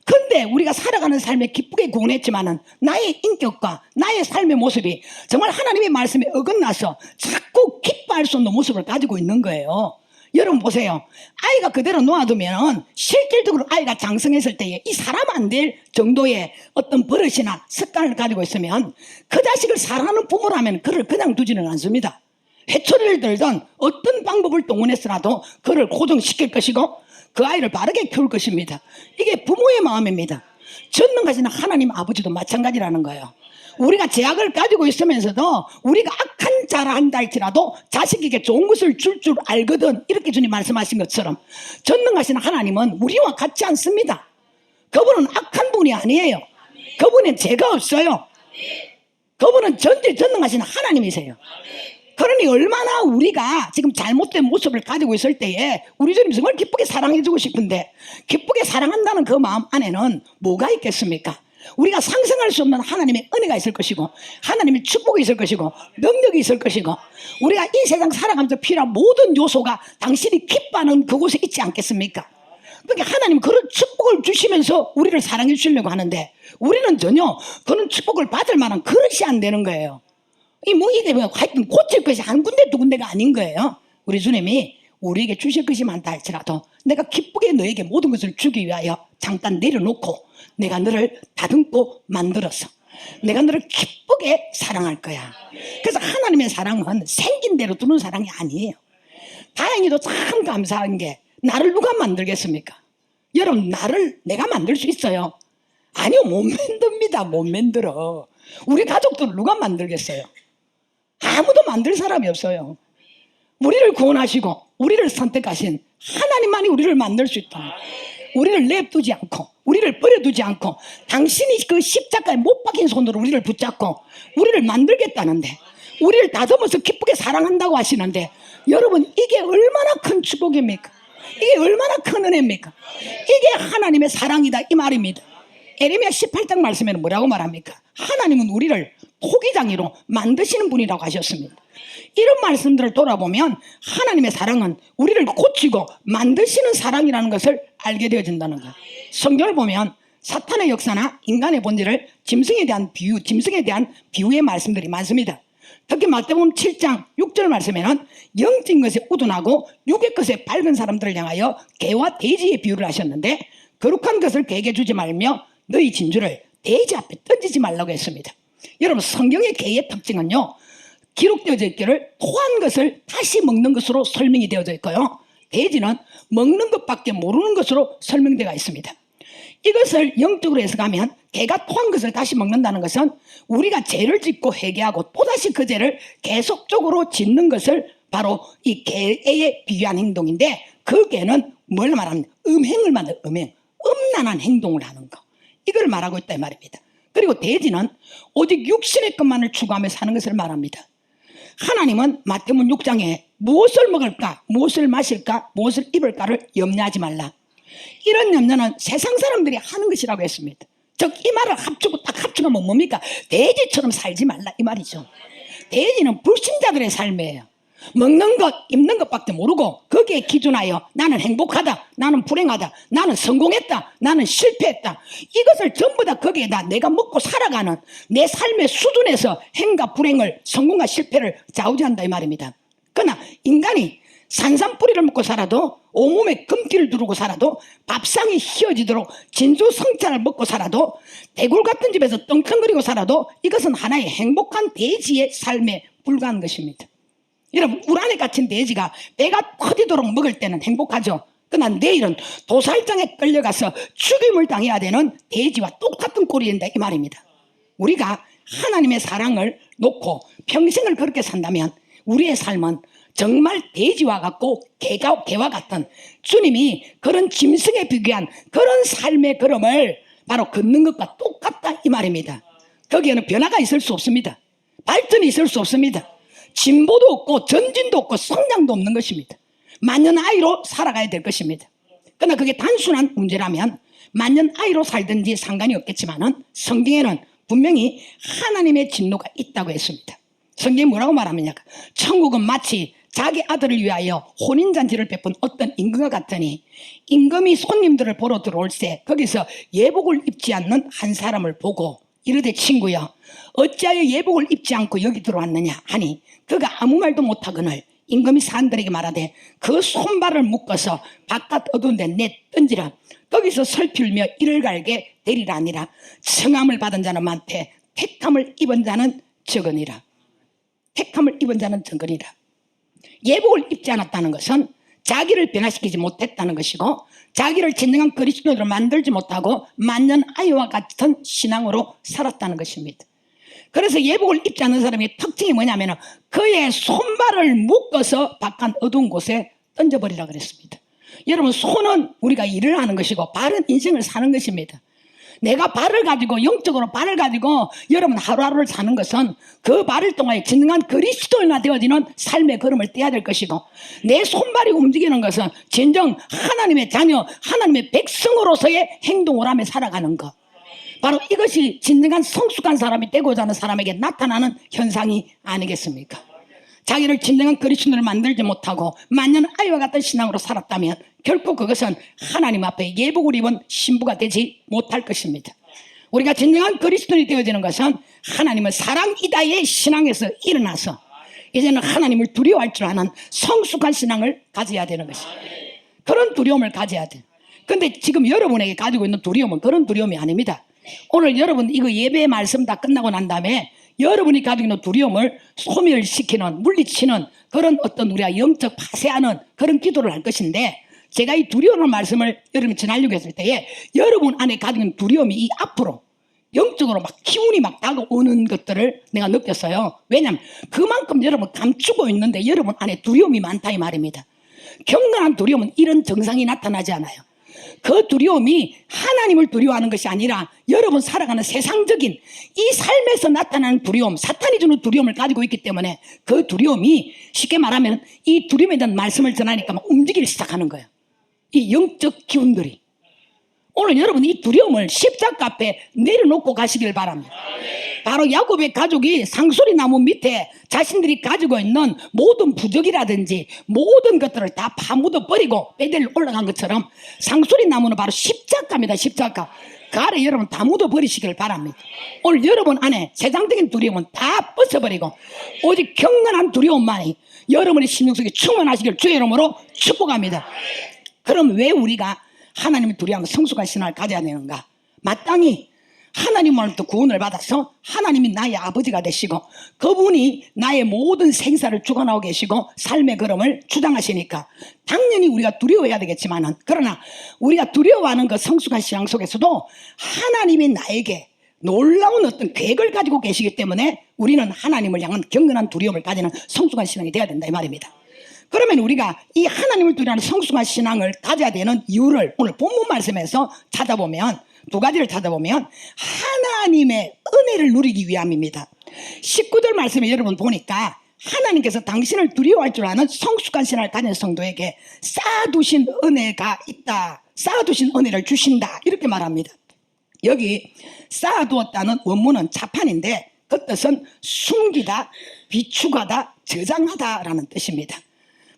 Speaker 1: 근데 우리가 살아가는 삶에 기쁘게 구원했지만은 나의 인격과 나의 삶의 모습이 정말 하나님의 말씀에 어긋나서 자꾸 기뻐할 수 없는 모습을 가지고 있는 거예요. 여러분 보세요. 아이가 그대로 놓아두면 실질적으로 아이가 장성했을 때에 이 사람 안 될 정도의 어떤 버릇이나 습관을 가지고 있으면 그 자식을 사랑하는 부모라면 그를 그냥 두지는 않습니다. 회초리를 들든 어떤 방법을 동원해서라도 그를 고정시킬 것이고 그 아이를 바르게 키울 것입니다. 이게 부모의 마음입니다. 전능하신 하나님 아버지도 마찬가지라는 거예요. 우리가 제약을 가지고 있으면서도 우리가 악한 자라 한다 할지라도 자식에게 좋은 것을 줄 알거든, 이렇게 주님 말씀하신 것처럼 전능하신 하나님은 우리와 같지 않습니다. 그분은 악한 분이 아니에요. 그분은 죄가 없어요. 그분은 전지전능하신 하나님이세요. 그러니 얼마나 우리가 지금 잘못된 모습을 가지고 있을 때에 우리 주님 정말 기쁘게 사랑해주고 싶은데 기쁘게 사랑한다는 그 마음 안에는 뭐가 있겠습니까? 우리가 상상할 수 없는 하나님의 은혜가 있을 것이고 하나님의 축복이 있을 것이고 능력이 있을 것이고 우리가 이 세상 살아가면서 필요한 모든 요소가 당신이 기뻐하는 그곳에 있지 않겠습니까? 그러니까 하나님 그런 축복을 주시면서 우리를 사랑해 주시려고 하는데 우리는 전혀 그런 축복을 받을 만한 그릇이 안 되는 거예요. 이게 하여튼 고칠 것이 한 군데 두 군데가 아닌 거예요. 우리 주님이 우리에게 주실 것이 많다 할지라도 내가 기쁘게 너에게 모든 것을 주기 위하여 잠깐 내려놓고 내가 너를 다듬고 만들어서 내가 너를 기쁘게 사랑할 거야. 그래서 하나님의 사랑은 생긴 대로 두는 사랑이 아니에요. 다행히도 참 감사한 게 나를 누가 만들겠습니까? 여러분 나를 내가 만들 수 있어요? 아니요, 못 만듭니다. 못 만들어. 우리 가족들을 누가 만들겠어요? 아무도 만들 사람이 없어요. 우리를 구원하시고 우리를 선택하신 하나님만이 우리를 만들 수 있다. 우리를 냅두지 않고 우리를 버려두지 않고 당신이 그 십자가에 못 박힌 손으로 우리를 붙잡고 우리를 만들겠다는데 우리를 다듬어서 기쁘게 사랑한다고 하시는데 여러분 이게 얼마나 큰 축복입니까? 이게 얼마나 큰 은혜입니까? 이게 하나님의 사랑이다 이 말입니다. 에레미야 18장 말씀에는 뭐라고 말합니까? 하나님은 우리를 토기장이로 만드시는 분이라고 하셨습니다. 이런 말씀들을 돌아보면 하나님의 사랑은 우리를 고치고 만드시는 사랑이라는 것을 알게 되어진다는 거예요. 성경을 보면 사탄의 역사나 인간의 본질을 짐승에 대한 비유의 말씀들이 많습니다. 특히 마태복음 7장 6절 말씀에는 영적인 것에 우둔하고 육의 것에 밝은 사람들을 향하여 개와 돼지의 비유를 하셨는데 거룩한 것을 개에게 주지 말며 너희 진주를 돼지 앞에 던지지 말라고 했습니다. 여러분 성경의 개의 특징은요, 기록되어져 있기를 토한 것을 다시 먹는 것으로 설명이 되어져 있고요, 돼지는 먹는 것밖에 모르는 것으로 설명되어 있습니다. 이것을 영적으로 해석하면 개가 토한 것을 다시 먹는다는 것은 우리가 죄를 짓고 회개하고 또다시 그 죄를 계속적으로 짓는 것을 바로 이 개에 비유한 행동인데 그 개는 뭘 말하는 음행을 만든 음란한 행동을 하는 거, 이걸 말하고 있다 이 말입니다. 그리고 돼지는 오직 육신의 것만을 추구하며 사는 것을 말합니다. 하나님은 마태복음 6장에 무엇을 먹을까, 무엇을 마실까, 무엇을 입을까를 염려하지 말라. 이런 염려는 세상 사람들이 하는 것이라고 했습니다. 즉 이 말을 합치고 딱 합치면 뭡니까? 돼지처럼 살지 말라 이 말이죠. 돼지는 불신자들의 삶이에요. 먹는 것, 입는 것밖에 모르고 거기에 기준하여 나는 행복하다, 나는 불행하다, 나는 성공했다, 나는 실패했다, 이것을 전부 다 거기에다 내가 먹고 살아가는 내 삶의 수준에서 행과 불행을, 성공과 실패를 좌우지한다 이 말입니다. 그러나 인간이 산삼뿌리를 먹고 살아도, 온몸에 금기를 두르고 살아도, 밥상이 휘어지도록 진수성찬을 먹고 살아도, 대굴 같은 집에서 떵떵거리고 살아도 이것은 하나의 행복한 돼지의 삶에 불과한 것입니다. 여러분, 울 안에 갇힌 돼지가 배가 터지도록 먹을 때는 행복하죠. 그러나 내일은 도살장에 끌려가서 죽임을 당해야 되는 돼지와 똑같은 꼴이된다 이 말입니다. 우리가 하나님의 사랑을 놓고 평생을 그렇게 산다면 우리의 삶은 정말 돼지와 같고 개와 같은, 주님이 그런 짐승에 비교한 그런 삶의 걸음을 바로 걷는 것과 똑같다 이 말입니다. 거기에는 변화가 있을 수 없습니다. 발전이 있을 수 없습니다. 진보도 없고 전진도 없고 성장도 없는 것입니다. 만년아이로 살아가야 될 것입니다. 그러나 그게 단순한 문제라면 만년아이로 살든지 상관이 없겠지만 성경에는 분명히 하나님의 진노가 있다고 했습니다. 성경이 뭐라고 말합니까? 천국은 마치 자기 아들을 위하여 혼인잔치를 베푼 어떤 임금과 같으니, 임금이 손님들을 보러 들어올 때 거기서 예복을 입지 않는 한 사람을 보고 이르되 친구여 어찌하여 예복을 입지 않고 여기 들어왔느냐 하니, 그가 아무 말도 못하거늘 임금이 사람들에게 말하되 그 손발을 묶어서 바깥 어두운 데 내던지라. 거기서 설필며 이를 갈게 되리라 하니라. 청함을 받은 자는 많되 택함을 입은 자는 적으니라. 택함을 입은 자는 적으니라. 예복을 입지 않았다는 것은 자기를 변화시키지 못했다는 것이고, 자기를 진정한 그리스도로 만들지 못하고 만년아이와 같은 신앙으로 살았다는 것입니다. 그래서 예복을 입지 않는 사람의 특징이 뭐냐면 그의 손발을 묶어서 바깥 어두운 곳에 던져버리라 그랬습니다. 여러분, 손은 우리가 일을 하는 것이고 발은 인생을 사는 것입니다. 내가 발을 가지고, 영적으로 발을 가지고 여러분 하루하루를 사는 것은 그 발을 통하여 진정한 그리스도인화 되어지는 삶의 걸음을 떼야 될 것이고, 내 손발이 움직이는 것은 진정 하나님의 자녀, 하나님의 백성으로서의 행동을 하며 살아가는 것, 바로 이것이 진정한 성숙한 사람이 되고자 하는 사람에게 나타나는 현상이 아니겠습니까? 자기를 진정한 그리스도인을 만들지 못하고 만년아이와 같은 신앙으로 살았다면 결코 그것은 하나님 앞에 예복을 입은 신부가 되지 못할 것입니다. 우리가 진정한 그리스도인이 되어지는 것은 하나님은 사랑이다의 신앙에서 일어나서 이제는 하나님을 두려워할 줄 아는 성숙한 신앙을 가져야 되는 것입니다. 그런 두려움을 가져야 돼요. 그런데 지금 여러분에게 가지고 있는 두려움은 그런 두려움이 아닙니다. 오늘 여러분 이거 예배 말씀 다 끝나고 난 다음에 여러분이 가지고 있는 두려움을 소멸시키는, 물리치는 그런 어떤 우리가 영적 파쇄하는 그런 기도를 할 것인데, 제가 이 두려움의 말씀을 여러분이 전하려고 했을 때에 여러분 안에 가지고 있는 두려움이 이 앞으로 영적으로 막 기운이 막 다가오는 것들을 내가 느꼈어요. 왜냐하면 그만큼 여러분 감추고 있는데 여러분 안에 두려움이 많다 이 말입니다. 경건한 두려움은 이런 증상이 나타나지 않아요. 그 두려움이 하나님을 두려워하는 것이 아니라 여러분 살아가는 세상적인 이 삶에서 나타나는 두려움, 사탄이 주는 두려움을 가지고 있기 때문에 그 두려움이 쉽게 말하면 이 두려움에 대한 말씀을 전하니까 막 움직이기 시작하는 거예요. 이 영적 기운들이. 오늘 여러분 이 두려움을 십자가 앞에 내려놓고 가시길 바랍니다. 바로 야곱의 가족이 상수리 나무 밑에 자신들이 가지고 있는 모든 부적이라든지 모든 것들을 다 파묻어 버리고 베델로 올라간 것처럼 상수리 나무는 바로 십자가입니다. 십자가. 그 아래 여러분 다 묻어 버리시길 바랍니다. 오늘 여러분 안에 세상적인 두려움은 다 벗어버리고 오직 경건한 두려움만이 여러분의 심령 속에 충만하시길 주의 이름으로 축복합니다. 그럼 왜 우리가 하나님을 두려워하는 성숙한 신앙을 가져야 되는가? 마땅히 하나님으로부터 구원을 받아서 하나님이 나의 아버지가 되시고 그분이 나의 모든 생사를 주관하고 계시고 삶의 걸음을 주장하시니까 당연히 우리가 두려워해야 되겠지만은, 그러나 우리가 두려워하는 그 성숙한 신앙 속에서도 하나님이 나에게 놀라운 어떤 계획을 가지고 계시기 때문에 우리는 하나님을 향한 경건한 두려움을 가지는 성숙한 신앙이 되어야 된다 이 말입니다. 그러면 우리가 이 하나님을 두려워하는 성숙한 신앙을 가져야 되는 이유를 오늘 본문 말씀에서 찾아보면 두 가지를 찾아보면 하나님의 은혜를 누리기 위함입니다. 19절 말씀에 여러분 보니까 하나님께서 당신을 두려워할 줄 아는 성숙한 신앙을 가진 성도에게 쌓아두신 은혜가 있다, 쌓아두신 은혜를 주신다, 이렇게 말합니다. 여기 쌓아두었다는 원문은 자판인데 그 뜻은 숨기다, 비추가다, 저장하다라는 뜻입니다.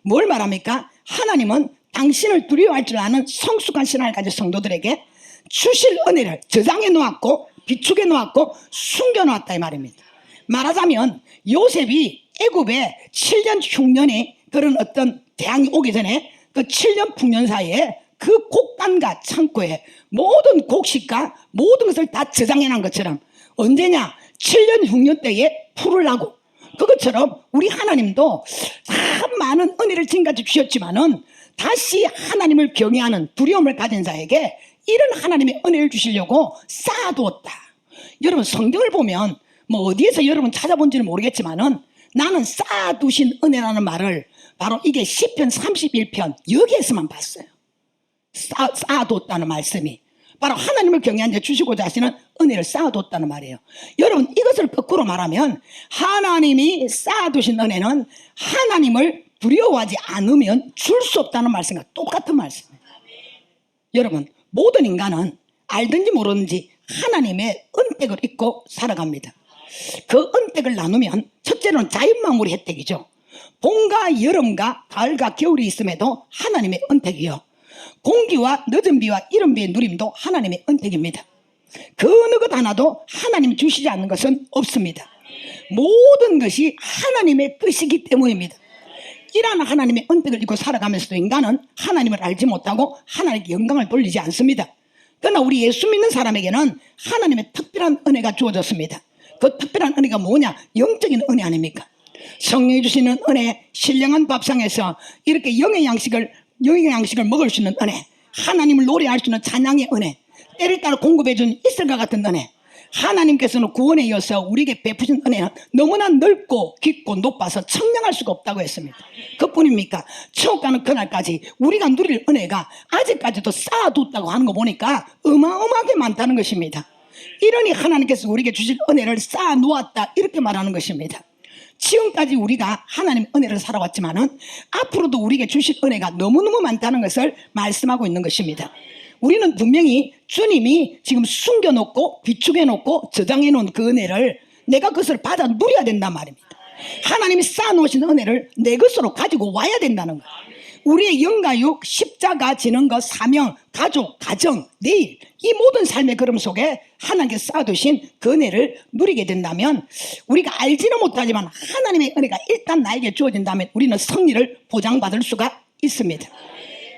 Speaker 1: 뭘 말합니까? 하나님은 당신을 두려워할 줄 아는 성숙한 신앙을 가진 성도들에게 주실 은혜를 저장해 놓았고 비축해 놓았고 숨겨 놓았다, 이 말입니다. 말하자면 요셉이 애굽에 7년 흉년이 그런 어떤 재앙이 오기 전에 그 7년 풍년 사이에 그 곡간과 창고에 모든 곡식과 모든 것을 다 저장해 놓은 것처럼 언제냐? 7년 흉년 때에 풀으려고. 그것처럼 우리 하나님도 참 많은 은혜를 지금까지 주셨지만은 다시 하나님을 경외하는 두려움을 가진 자에게 이런 하나님의 은혜를 주시려고 쌓아두었다. 여러분 성경을 보면 뭐 어디에서 여러분 찾아본지는 모르겠지만은 나는 쌓아두신 은혜라는 말을 바로 이게 시편 31편 여기에서만 봤어요. 쌓아뒀다는 말씀이 바로 하나님을 경외한 자 주시고자 하시는 은혜를 쌓아뒀다는 말이에요. 여러분 이것을 거꾸로 말하면 하나님이 쌓아두신 은혜는 하나님을 두려워하지 않으면 줄 수 없다는 말씀과 똑같은 말씀이에요. 여러분 모든 인간은 알든지 모르든지 하나님의 은택을 잊고 살아갑니다. 그 은택을 나누면 첫째는 자연만물의 혜택이죠. 봄과 여름과 가을과 겨울이 있음에도 하나님의 은택이요, 공기와 늦은 비와 이른 비의 누림도 하나님의 은택입니다. 그 어느 것 하나도 하나님이 주시지 않는 것은 없습니다. 모든 것이 하나님의 뜻이기 때문입니다. 이러한 하나님의 은택을 잊고 살아가면서도 인간은 하나님을 알지 못하고 하나님께 영광을 돌리지 않습니다. 그러나 우리 예수 믿는 사람에게는 하나님의 특별한 은혜가 주어졌습니다. 그 특별한 은혜가 뭐냐? 영적인 은혜 아닙니까? 성령이 주시는 은혜, 신령한 밥상에서 이렇게 영의 양식을 먹을 수 있는 은혜, 하나님을 노래할 수 있는 찬양의 은혜, 때를 따라 공급해 준 이슬과 같은 은혜, 하나님께서는 구원에 이어서 우리에게 베푸신 은혜는 너무나 넓고 깊고 높아서 청량할 수가 없다고 했습니다. 그뿐입니까? 천국 가는 그날까지 우리가 누릴 은혜가 아직까지도 쌓아뒀다고 하는 거 보니까 어마어마하게 많다는 것입니다. 이러니 하나님께서 우리에게 주실 은혜를 쌓아놓았다, 이렇게 말하는 것입니다. 지금까지 우리가 하나님의 은혜를 살아왔지만은 앞으로도 우리에게 주실 은혜가 너무너무 많다는 것을 말씀하고 있는 것입니다. 우리는 분명히 주님이 지금 숨겨놓고 비축해놓고 저장해놓은 그 은혜를 내가 그것을 받아 누려야 된단 말입니다. 하나님이 쌓아놓으신 은혜를 내 것으로 가지고 와야 된다는 거예요. 우리의 영가육, 십자가 지는 것, 사명, 가족, 가정, 내일 이 모든 삶의 걸음 속에 하나님께서 쌓아두신 그 은혜를 누리게 된다면 우리가 알지는 못하지만 하나님의 은혜가 일단 나에게 주어진다면 우리는 승리를 보장받을 수가 있습니다.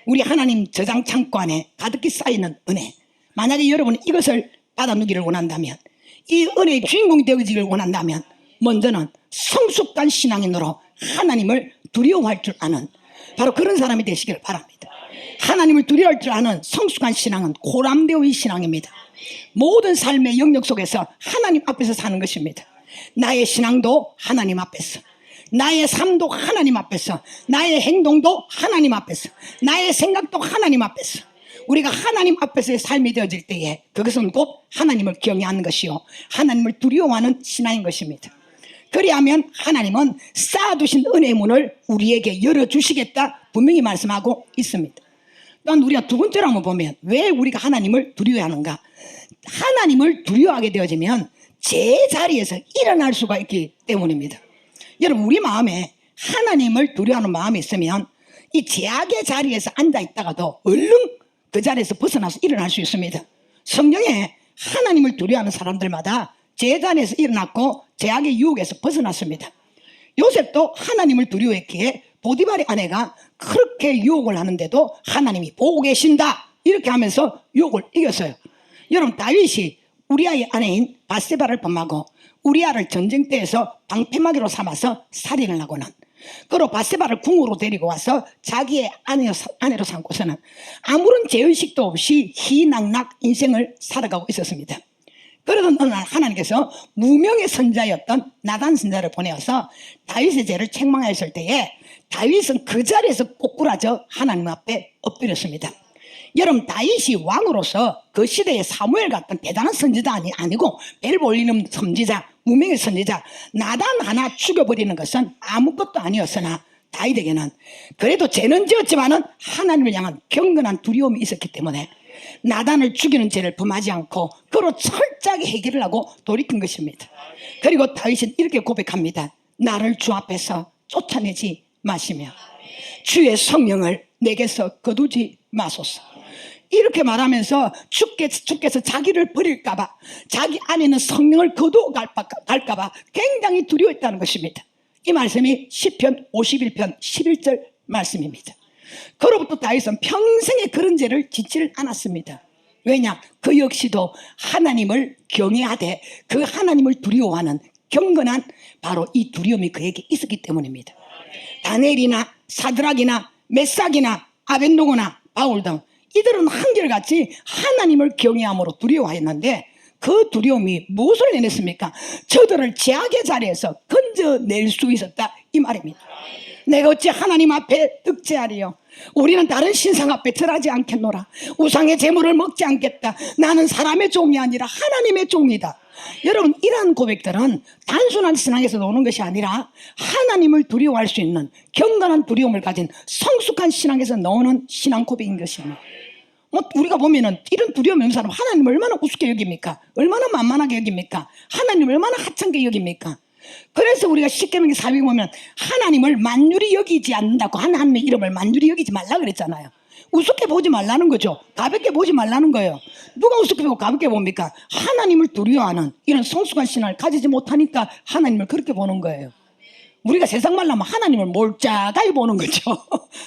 Speaker 1: 우리 하나님 저장 창고 안에 가득히 쌓이는 은혜, 만약에 여러분이 이것을 받아 누기를 원한다면, 이 은혜의 주인공이 되어지기를 원한다면 먼저는 성숙한 신앙인으로 하나님을 두려워할 줄 아는 바로 그런 사람이 되시기를 바랍니다. 하나님을 두려워할 줄 아는 성숙한 신앙은 고람되어의 신앙입니다. 모든 삶의 영역 속에서 하나님 앞에서 사는 것입니다. 나의 신앙도 하나님 앞에서, 나의 삶도 하나님 앞에서, 나의 행동도 하나님 앞에서, 나의 생각도 하나님 앞에서, 우리가 하나님 앞에서의 삶이 되어질 때에 그것은 곧 하나님을 경외하는 것이요 하나님을 두려워하는 신앙인 것입니다. 그리하면 하나님은 쌓아두신 은혜의 문을 우리에게 열어주시겠다 분명히 말씀하고 있습니다. 또한 우리가 두 번째로 한번 보면 왜 우리가 하나님을 두려워하는가? 하나님을 두려워하게 되어지면 제자리에서 일어날 수가 있기 때문입니다. 여러분 우리 마음에 하나님을 두려워하는 마음이 있으면 이 제약의 자리에서 앉아있다가도 얼른 그 자리에서 벗어나서 일어날 수 있습니다. 성경에 하나님을 두려워하는 사람들마다 제자리에서 일어났고 제약의 유혹에서 벗어났습니다. 요셉도 하나님을 두려워했기에 보디발의 아내가 그렇게 유혹을 하는데도 하나님이 보고 계신다 이렇게 하면서 유혹을 이겼어요. 여러분 다윗이 우리아의 아내인 바세바를 범하고 우리아를 전쟁터에서 방패막이로 삼아서 살인을 하고는 그리고 바세바를 궁으로 데리고 와서 자기의 아내로 삼고서는 아무런 죄의식도 없이 희낙낙 인생을 살아가고 있었습니다. 그러던 어느 날 하나님께서 무명의 선자였던 나단 선자를 보내어서 다윗의 죄를 책망하였을 때에 다윗은 그 자리에서 꼬꾸라져 하나님 앞에 엎드렸습니다. 여러분 다윗이 왕으로서 그 시대의 사무엘 같은 대단한 선지자 아니고 벨 올리는 선지자 무명의 선지자 나단 하나 죽여버리는 것은 아무것도 아니었으나 다윗에게는 그래도 죄는 지었지만은 하나님을 향한 경건한 두려움이 있었기 때문에 나단을 죽이는 죄를 범하지 않고 그로 철저하게 해결을 하고 돌이킨 것입니다. 그리고 다윗은 이렇게 고백합니다. 나를 주 앞에서 쫓아내지 마시며 주의 성령을 내게서 거두지 마소서. 이렇게 말하면서 주께서 자기를 버릴까봐, 자기 안에는 성령을 거두갈까봐 굉장히 두려워했다는 것입니다. 이 말씀이 시편 51편 11절 말씀입니다. 그로부터 다윗은 평생에 그런 죄를 짓지를 않았습니다. 왜냐? 그 역시도 하나님을 경외하되 그 하나님을 두려워하는 경건한 바로 이 두려움이 그에게 있었기 때문입니다. 다니엘이나 사드락이나 메삭이나 아벤노고나 바울 등 이들은 한결같이 하나님을 경외함으로 두려워했는데 그 두려움이 무엇을 내냈습니까? 저들을 죄악의 자리에서 건져낼 수 있었다 이 말입니다. 내가 어찌 하나님 앞에 득죄하리요? 우리는 다른 신상 앞에 절하지 않겠노라. 우상의 재물을 먹지 않겠다. 나는 사람의 종이 아니라 하나님의 종이다. 여러분, 이러한 고백들은 단순한 신앙에서 나오는 것이 아니라 하나님을 두려워할 수 있는 경건한 두려움을 가진 성숙한 신앙에서 나오는 신앙 고백인 것입니다. 우리가 보면은 이런 두려움이 없는 사람 하나님을 얼마나 우습게 여깁니까? 얼마나 만만하게 여깁니까? 하나님을 얼마나 하찮게 여깁니까? 그래서 우리가 십계명의 400 보면 하나님을 만유리 여기지 않는다고, 하나님의 이름을 만유리 여기지 말라 그랬잖아요. 우습게 보지 말라는 거죠. 가볍게 보지 말라는 거예요. 누가 우습게 보고 가볍게 봅니까? 하나님을 두려워하는 이런 성숙한 신앙을 가지지 못하니까 하나님을 그렇게 보는 거예요. 우리가 세상 말로 하면 하나님을 몰자가이 보는 거죠.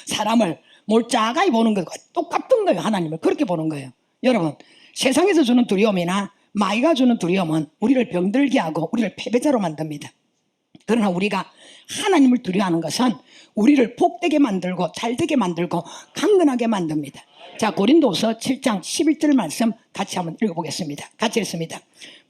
Speaker 1: 사람을 몰자가이 보는 것과 똑같은 거예요. 하나님을 그렇게 보는 거예요. 여러분, 세상에서 주는 두려움이나 마귀가 주는 두려움은 우리를 병들게 하고 우리를 패배자로 만듭니다. 그러나 우리가 하나님을 두려워하는 것은 우리를 복되게 만들고 잘되게 만들고 강건하게 만듭니다. 자, 고린도서 7장 11절 말씀 같이 한번 읽어보겠습니다. 같이 읽습니다.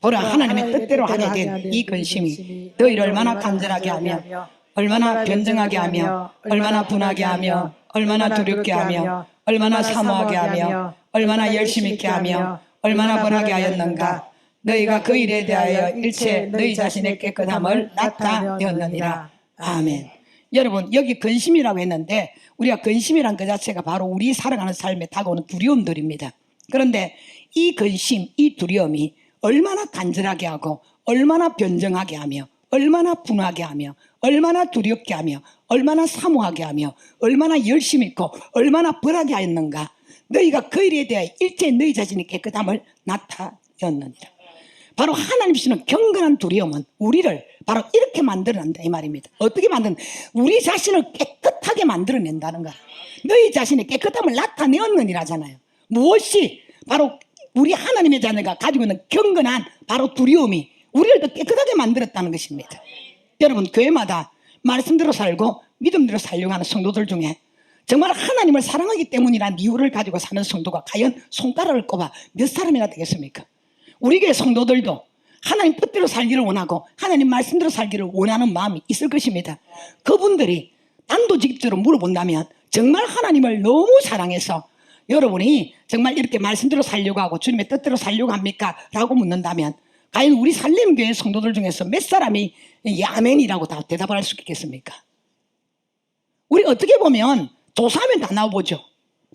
Speaker 1: 보라, 하나님의 뜻대로 하게 된 이 근심이 너희를 얼마나 간절하게 하며 얼마나 변정하게 하며 얼마나 분하게 하며 얼마나 두렵게 하며 얼마나 사모하게 하며 얼마나 열심히 있게 하며 얼마나 벌하게 하였는가. 너희가 그 일에 대하여 일체 너희 자신의 깨끗함을 나타내었느니라. 아멘. 여러분, 여기 근심이라고 했는데 우리가 근심이란 그 자체가 바로 우리 살아가는 삶에 다가오는 두려움들입니다. 그런데 이 근심, 이 두려움이 얼마나 간절하게 하고 얼마나 변정하게 하며 얼마나 분하게 하며 얼마나 두렵게 하며 얼마나 사모하게 하며 얼마나 열심히 있고 얼마나 벌하게 하였는가. 너희가 그 일에 대하여 일체 너희 자신의 깨끗함을 나타내었느니라. 바로 하나님 주시는 경건한 두려움은 우리를 바로 이렇게 만들어낸다 이 말입니다. 어떻게 우리 자신을 깨끗하게 만들어낸다는 거야. 너희 자신의 깨끗함을 나타내었느니라잖아요. 무엇이 바로 우리 하나님의 자녀가 가지고 있는 경건한 바로 두려움이 우리를 더 깨끗하게 만들었다는 것입니다. 여러분, 교회마다 말씀대로 살고 믿음대로 살려고 하는 성도들 중에 정말 하나님을 사랑하기 때문이라는 이유를 가지고 사는 성도가 과연 손가락을 꼽아 몇 사람이나 되겠습니까? 우리 교회 성도들도 하나님 뜻대로 살기를 원하고 하나님 말씀대로 살기를 원하는 마음이 있을 것입니다. 그분들이 단도직입적으로 물어본다면 정말 하나님을 너무 사랑해서 여러분이 정말 이렇게 말씀대로 살려고 하고 주님의 뜻대로 살려고 합니까? 라고 묻는다면 과연 우리 살림교회 성도들 중에서 몇 사람이 아멘이라고 다 대답을 할 수 있겠습니까? 우리 어떻게 보면 조사하면 다 나와보죠.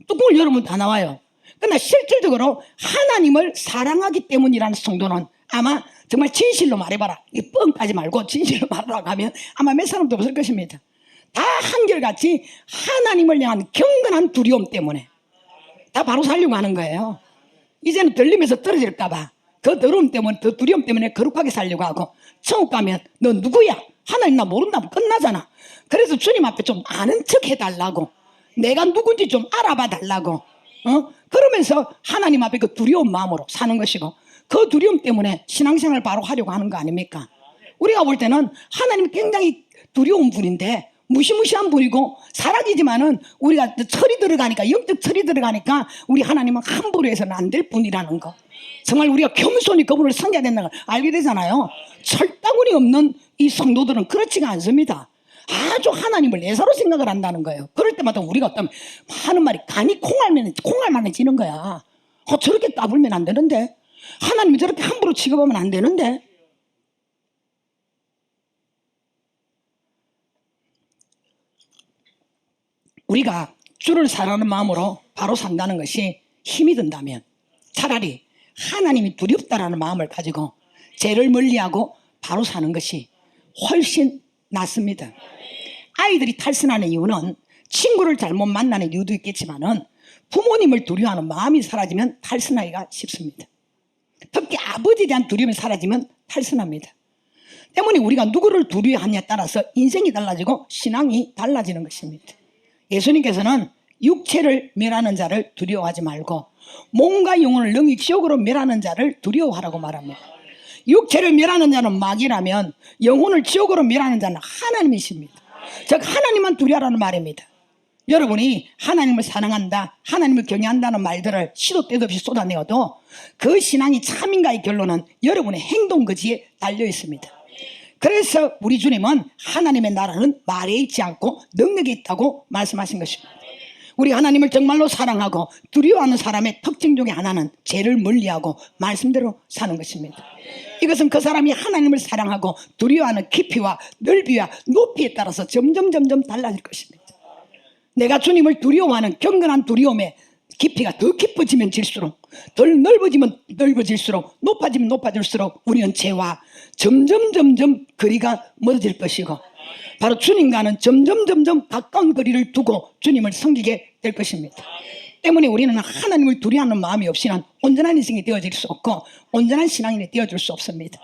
Speaker 1: 뚜껑을 열으면 다 나와요. 그러나 실질적으로 하나님을 사랑하기 때문이라는 성도는 아마 정말 진실로 말해봐라. 이 뻥까지 말고 진실로 말하라고 하면 아마 몇 사람도 없을 것입니다. 다 한결같이 하나님을 향한 경건한 두려움 때문에 다 바로 살려고 하는 거예요. 이제는 들리면서 떨어질까봐 그 더러움 때문에, 그 두려움 때문에 거룩하게 살려고 하고 천국 가면 너 누구야? 하나님 나 모른다면 끝나잖아. 그래서 주님 앞에 좀 아는 척 해달라고, 내가 누군지 좀 알아봐 달라고, 그러면서 하나님 앞에 그 두려운 마음으로 사는 것이고 그 두려움 때문에 신앙생활을 바로 하려고 하는 거 아닙니까? 우리가 볼 때는 하나님이 굉장히 두려운 분인데 무시무시한 분이고 사랑이지만은 우리가 철이 들어가니까, 영적 철이 들어가니까 우리 하나님은 함부로 해서는 안 될 분이라는 거, 정말 우리가 겸손히 그분을 섬겨야 된다는 걸 알게 되잖아요. 철다구니 없는 이 성도들은 그렇지가 않습니다. 아주 하나님을 내사로 생각을 한다는 거예요. 그럴 때마다 우리가 어떤 하는 말이 간이 콩알만해지는 거야. 저렇게 까불면 안 되는데, 하나님이 저렇게 함부로 취급하면 안 되는데, 우리가 주를 사랑하는 마음으로 바로 산다는 것이 힘이 든다면 차라리 하나님이 두렵다라는 마음을 가지고 죄를 멀리하고 바로 사는 것이 훨씬 낫습니다. 아이들이 탈선하는 이유는 친구를 잘못 만나는 이유도 있겠지만은 부모님을 두려워하는 마음이 사라지면 탈선하기가 쉽습니다. 특히 아버지에 대한 두려움이 사라지면 탈선합니다. 때문에 우리가 누구를 두려워하냐에 따라서 인생이 달라지고 신앙이 달라지는 것입니다. 예수님께서는 육체를 멸하는 자를 두려워하지 말고 몸과 영혼을 능히 지옥으로 멸하는 자를 두려워하라고 말합니다. 육체를 멸하는 자는 마귀라면 영혼을 지옥으로 멸하는 자는 하나님이십니다. 즉 하나님만 두려워하라는 말입니다. 여러분이 하나님을 사랑한다, 하나님을 경외한다는 말들을 시도 때도 없이 쏟아내어도 그 신앙이 참인가의 결론은 여러분의 행동 거지에 달려 있습니다. 그래서 우리 주님은 하나님의 나라는 말에 있지 않고 능력에 있다고 말씀하신 것입니다. 우리 하나님을 정말로 사랑하고 두려워하는 사람의 특징 중에 하나는 죄를 멀리하고 말씀대로 사는 것입니다. 이것은 그 사람이 하나님을 사랑하고 두려워하는 깊이와 넓이와 높이에 따라서 점점 달라질 것입니다. 내가 주님을 두려워하는 경건한 두려움의 깊이가 더 깊어지면 질수록, 덜 넓어지면 넓어질수록, 높아지면 높아질수록 우리는 죄와 점점 거리가 멀어질 것이고 바로 주님과는 점점 가까운 거리를 두고 주님을 섬기게 될 것입니다. 때문에 우리는 하나님을 두려워하는 마음이 없이는 온전한 인생이 되어질 수 없고 온전한 신앙인이 되어줄 수 없습니다.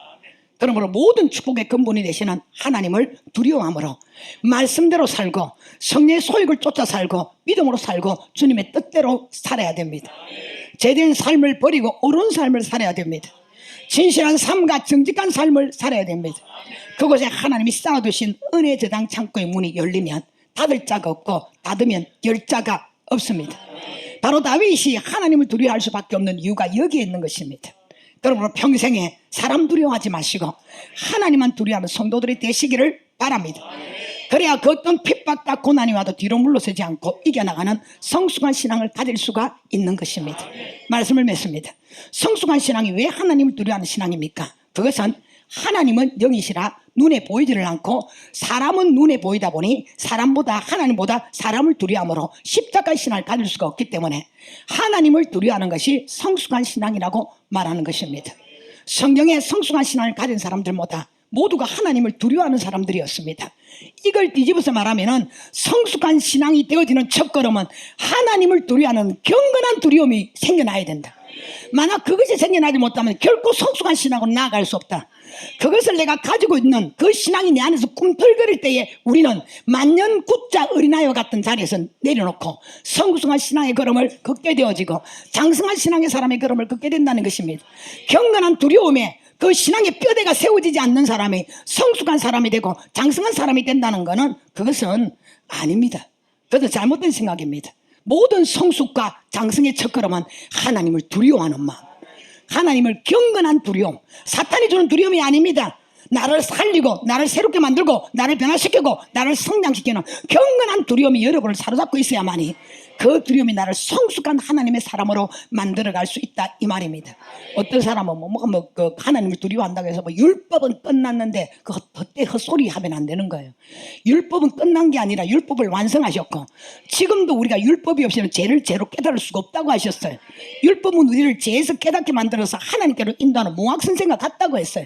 Speaker 1: 그러므로 모든 축복의 근본이 되시는 하나님을 두려워함으로 말씀대로 살고 성령의 소욕을 쫓아 살고 믿음으로 살고 주님의 뜻대로 살아야 됩니다. 제대한 삶을 버리고 옳은 삶을 살아야 됩니다. 진실한 삶과 정직한 삶을 살아야 됩니다. 그곳에 하나님이 쌓아두신 은혜 저장 창고의 문이 열리면 닫을 자가 없고 닫으면 열 자가 없습니다. 바로 다윗이 하나님을 두려워할 수밖에 없는 이유가 여기에 있는 것입니다. 그러므로 평생에 사람 두려워하지 마시고 하나님만 두려워하는 성도들이 되시기를 바랍니다. 그래야 그 어떤 핍박과 고난이 와도 뒤로 물러서지 않고 이겨나가는 성숙한 신앙을 가질 수가 있는 것입니다. 말씀을 맺습니다. 성숙한 신앙이 왜 하나님을 두려워하는 신앙입니까? 그것은 하나님은 영이시라 눈에 보이지를 않고 사람은 눈에 보이다 보니 사람보다 하나님보다 사람을 두려워함으로 십자가의 신앙을 가질 수가 없기 때문에 하나님을 두려워하는 것이 성숙한 신앙이라고 말하는 것입니다. 성경에 성숙한 신앙을 가진 사람들보다 모두가 하나님을 두려워하는 사람들이었습니다. 이걸 뒤집어서 말하면 성숙한 신앙이 되어지는 첫걸음은 하나님을 두려워하는 경건한 두려움이 생겨나야 된다. 만약 그것이 생겨나지 못하면 결코 성숙한 신앙으로 나아갈 수 없다. 그것을 내가 가지고 있는 그 신앙이 내 안에서 꿈틀거릴 때에 우리는 만년 굿자 어린아이와 같은 자리에서 내려놓고 성숙한 신앙의 걸음을 걷게 되어지고 장성한 신앙의 사람의 걸음을 걷게 된다는 것입니다. 경건한 두려움에 그 신앙의 뼈대가 세워지지 않는 사람이 성숙한 사람이 되고 장성한 사람이 된다는 것은 그것은 아닙니다. 그것은 잘못된 생각입니다. 모든 성숙과 장성의 첫걸음은 하나님을 두려워하는 마음, 하나님을 경건한 두려움, 사탄이 주는 두려움이 아닙니다. 나를 살리고 나를 새롭게 만들고 나를 변화시키고 나를 성장시키는 경건한 두려움이 여러분을 사로잡고 있어야만이 그 두려움이 나를 성숙한 하나님의 사람으로 만들어갈 수 있다 이 말입니다. 어떤 사람은 그 하나님을 두려워한다고 해서 율법은 끝났는데 그 헛되 헛소리 하면 안 되는 거예요. 율법은 끝난 게 아니라 율법을 완성하셨고 지금도 우리가 율법이 없이는 죄를 죄로 깨달을 수가 없다고 하셨어요. 율법은 우리를 죄에서 깨닫게 만들어서 하나님께로 인도하는 몽학선생과 같다고 했어요.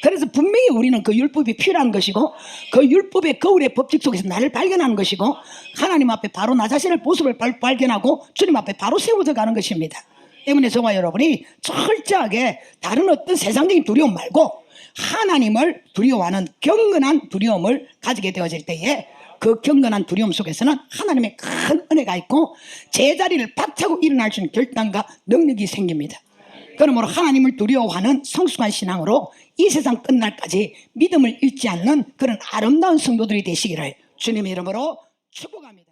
Speaker 1: 그래서 분명히 우리는 그 율법이 필요한 것이고 그 율법의 거울의 법칙 속에서 나를 발견하는 것이고 하나님 앞에 바로 나 자신을 모습을 발견하고 주님 앞에 바로 세워져 가는 것입니다. 때문에 저와 여러분이 철저하게 다른 어떤 세상적인 두려움 말고 하나님을 두려워하는 경건한 두려움을 가지게 되어질 때에 그 경건한 두려움 속에서는 하나님의 큰 은혜가 있고 제자리를 박차고 일어날 수 있는 결단과 능력이 생깁니다. 그러므로 하나님을 두려워하는 성숙한 신앙으로 이 세상 끝날까지 믿음을 잃지 않는 그런 아름다운 성도들이 되시기를 주님의 이름으로 축복합니다.